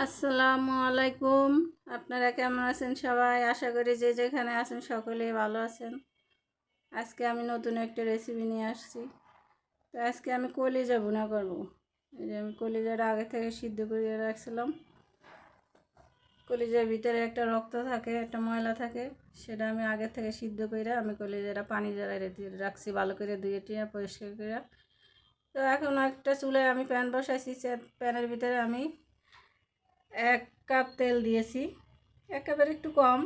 আসসালামু আলাইকুম। আপনারা কেমন আছেন সবাই? আশা করি যে যেখানে আছেন সকলেই ভালো আছেন। আজকে আমি নতুন একটা রেসিপি নিয়ে আসছি। তো আজকে আমি কলিজা ভুনা করব। এই যে আমি কলিজাটা আগে থেকে সিদ্ধ করে রাখছিলাম। কলিজার ভিতরে একটা রক্ত থাকে, একটা ময়লা থাকে, সেটা আমি আগে থেকে সিদ্ধ করে আমি কলিজাটা পানি জ্বালাই রাখছি ভালো করে ধুয়ে টুয়ে পরিষ্কার করে। তো এখন একটা চুলায় আমি প্যান বসাইছি। প্যানের ভিতরে আমি 1 কাপ তেল দিয়েছি, 1 কাপের একটু কম।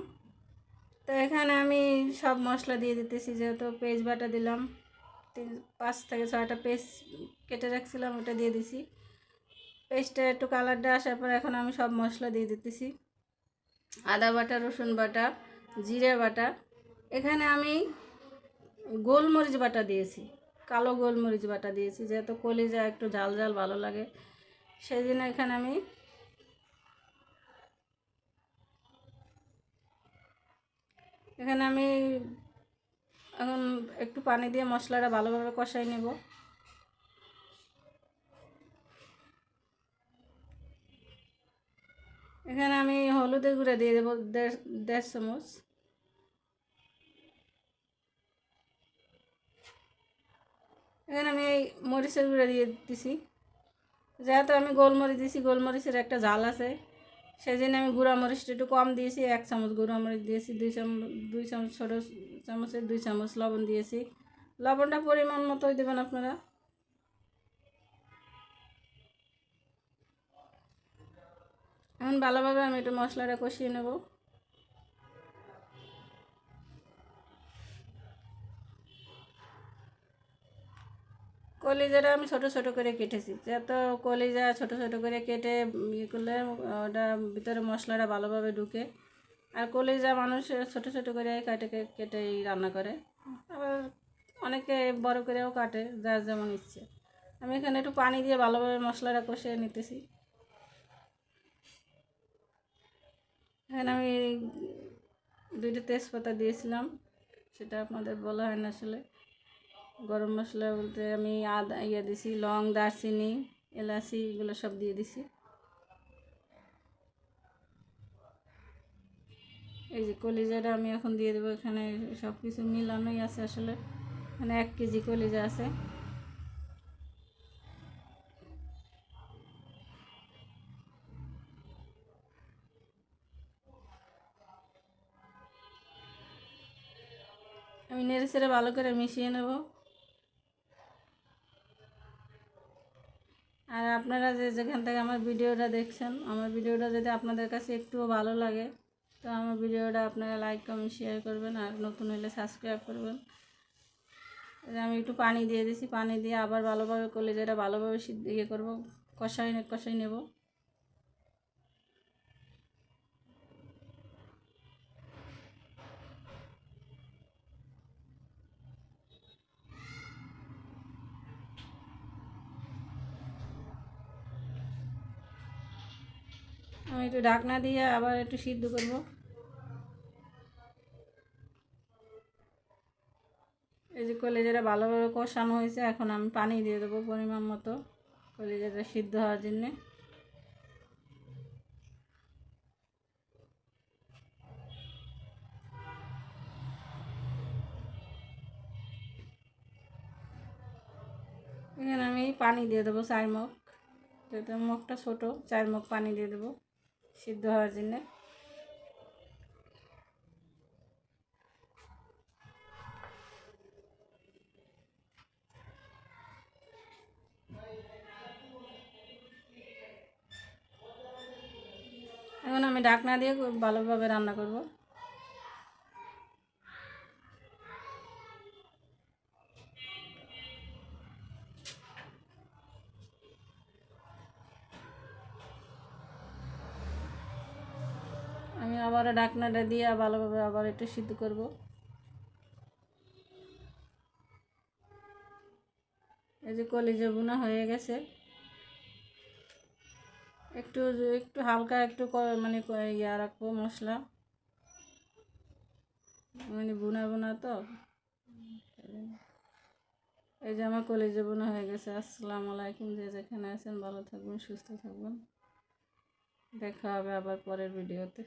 তো এখানে আমি সব মশলা দিয়ে দিতেছি, যেহেতু পেঁয়াজ বাটা দিলাম, 5 থেকে 6টা পেঁয়াজ কেটে রাখছিলাম, ওটা দিয়ে দিছি। পেঁয়াজটা একটু কালারটা আসার পর এখন আমি সব মশলা দিয়ে দিতেছি। আদা বাটা, রসুন বাটা, জিরে বাটা। এখানে আমি গোলমরিচ বাটা দিয়েছি, কালো গোলমরিচ বাটা দিয়েছি, যেহেতু কলিজা একটু ঝাল ঝাল ভালো লাগে, সেই জন্য এখানে আমি এখন একটু পানি দিয়ে মশলাটা ভালোভাবে কষাই নেব। এখানে আমি হলুদের গুঁড়া দিয়ে দেবো 1.5 চামচ। এখানে আমি এই মরিচের গুঁড়া দিয়ে দিতেছি, যেহেতু আমি গোলমরিচ দিয়েছি, গোলমরিচের একটা ঝাল আছে, সেই জন্য আমি গুঁড়া মরিচটা একটু কম দিয়েছি। 1 চামচ গুঁড়া মরিচ দিয়েছি, 2 চামচ ছোটো চামচের 2 চামচ লবণ দিয়েছি। লবণটা পরিমাণ মতোই দেবেন আপনারা। এখন ভালোভাবে আমি একটু মশলাটা কষিয়ে নেব। কলিজাটা আমি ছোট ছোট করে কেটেছি, যেহেতু কলিজা ছোট ছোট করে কেটে ইয়ে করলে ওটা ভিতরে মশলাটা ভালোভাবে ঢুকে। আর কলিজা মানুষ ছোট ছোট করে কেটেই রান্না করে, আবার অনেকে বড় করেও কাটে, যার যেমন ইচ্ছে। আমি এখানে একটু পানি দিয়ে ভালোভাবে মশলাটা কষিয়ে নিতেছি। এখানে আমি 2টা তেজপাতা দিয়েছিলাম, সেটা আপনাদের বলা হয় না আসলে। গরম মশলা বলতে আমি আদা দিছি, লং, দারচিনি, এলাচি, এগুলো সব দিয়ে দিছি। এই যে কলিজাটা আমি এখন দিয়ে দেবো। এখানে সব কিছু মিলানোই আছে আসলে। এখানে 1 কেজি কলিজা আছে। আমি নেড়ে চেড়ে ভালো করে মিশিয়ে নেব। আর আপনারা যে যেখান থেকে আমার ভিডিওটা দেখছেন, আমার ভিডিওটা যদি আপনাদের কাছে একটুও ভালো লাগে, তো আমার ভিডিওটা আপনারা লাইক, কমেন্ট, শেয়ার করবেন, আর নতুন হলে সাবস্ক্রাইব করবেন। আমি একটু পানি দিয়ে দিছি, পানি দিয়ে আবার ভালোভাবে কলিজাটা ভালোভাবে সিদ্ধ করব, কষাই নেব। আমি একটু ঢাকনা দিয়ে আবার একটু সিদ্ধ করব। এই যে কলিজাটা ভালোভাবে কষানো হয়েছে, এখন আমি পানি দিয়ে দেবো পরিমাণ মতো কলিজাটা সিদ্ধ হওয়ার জন্যে। এখানে আমি পানি দিয়ে দেবো 4 মগ, যেহেতু মগটা ছোটো, 4 মগ পানি দিয়ে দেবো সিদ্ধ হওয়ার জন্যে। এখন আমি ঢাকনা দিয়ে খুব ভালোভাবে রান্না করব। আমি আবার ঢাকনাটা দিয়ে ভালোভাবে আবার একটু সিদ্ধ করব। এই যে কলিজা ভুনা হয়ে গেছে। একটু একটু হালকা একটু মানে রাখবো মশলা, মানে ভুনা ভুনা তো। এই যে আমার কলিজা ভুনা হয়ে গেছে। আসসালামু আলাইকুম। যে যেখানে আছেন ভালো থাকবেন, সুস্থ থাকবেন। দেখা হবে আবার পরের ভিডিওতে।